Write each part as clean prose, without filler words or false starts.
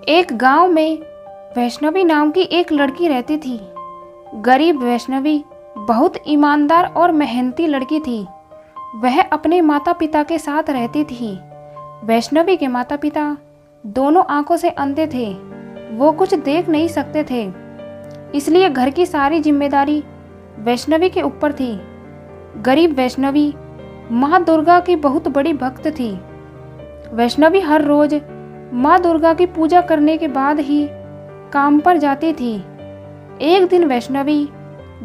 एक गांव में वैष्णवी नाम की एक लड़की रहती थी। गरीब वैष्णवी बहुत ईमानदार और मेहनती लड़की थी। वह अपने माता पिता के साथ रहती थी। वैष्णवी के माता पिता दोनों आंखों से अंधे थे। वो कुछ देख नहीं सकते थे, इसलिए घर की सारी जिम्मेदारी वैष्णवी के ऊपर थी। गरीब वैष्णवी माँ दुर्गा की बहुत बड़ी भक्त थी। वैष्णवी हर रोज माँ दुर्गा की पूजा करने के बाद ही काम पर जाती थी। एक दिन वैष्णवी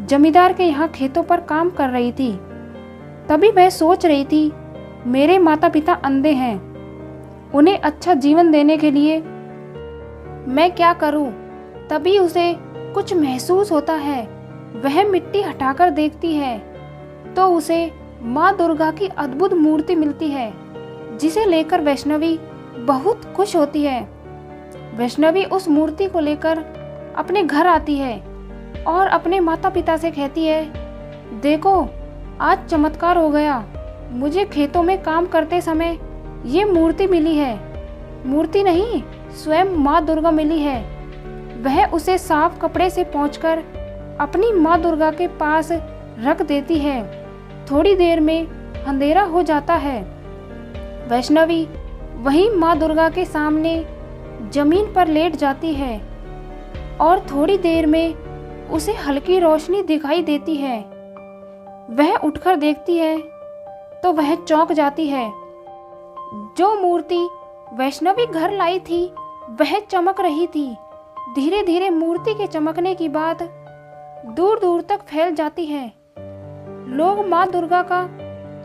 जमींदार के यहाँ खेतों पर काम कर रही थी। तभी वह सोच रही थी, मेरे माता पिता अंधे हैं, उन्हें अच्छा जीवन देने के लिए मैं क्या करूं? तभी उसे कुछ महसूस होता है। वह मिट्टी हटाकर देखती है तो उसे माँ दुर्गा की अद्भुत मूर्ति मिलती है, जिसे लेकर वैष्णवी बहुत खुश होती है। वैष्णवी उस मूर्ति को लेकर अपने घर आती है और अपने माता पिता से कहती है, देखो आज चमत्कार हो गया। मुझे खेतों में काम करते समय ये मूर्ति मिली है। मूर्ति नहीं, स्वयं माँ दुर्गा मिली है। वह उसे साफ कपड़े से पोंछकर अपनी माँ दुर्गा के पास रख देती है। थोड़ी देर में अंधेरा हो जाता है। वैष्णवी वहीं माँ दुर्गा के सामने जमीन पर लेट जाती है और थोड़ी देर में उसे हल्की रोशनी दिखाई देती है। वह उठकर देखती है तो वह चौंक जाती है। जो मूर्ति वैष्णवी घर लाई थी वह चमक रही थी। धीरे धीरे मूर्ति के चमकने की बात दूर दूर तक फैल जाती है। लोग माँ दुर्गा का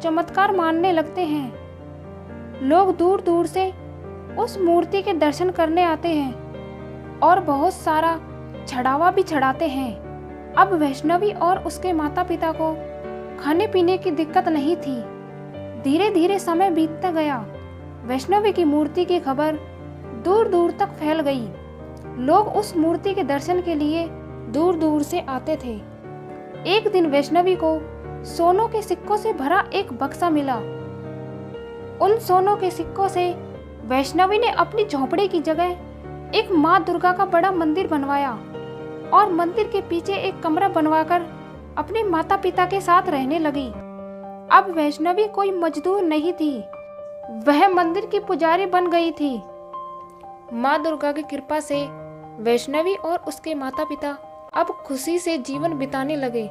चमत्कार मानने लगते हैं। लोग दूर दूर से उस मूर्ति के दर्शन करने आते हैं और बहुत सारा चढ़ावा भी चढ़ाते हैं। अब वैष्णवी और उसके माता पिता को खाने पीने की दिक्कत नहीं थी। धीरे धीरे समय बीतता गया। वैष्णवी की मूर्ति की खबर दूर दूर तक फैल गई। लोग उस मूर्ति के दर्शन के लिए दूर दूर से आते थे। एक दिन वैष्णवी को सोनों के सिक्कों से भरा एक बक्सा मिला। उन सोनों के सिक्कों से वैष्णवी ने अपनी झोपड़ी की जगह एक माँ दुर्गा का बड़ा मंदिर बनवाया और मंदिर के पीछे एक कमरा बनवाकर अपने माता पिता के साथ रहने लगी। अब वैष्णवी कोई मजदूर नहीं थी, वह मंदिर की पुजारी बन गई थी। माँ दुर्गा की कृपा से वैष्णवी और उसके माता पिता अब खुशी से जीवन बिताने लगे।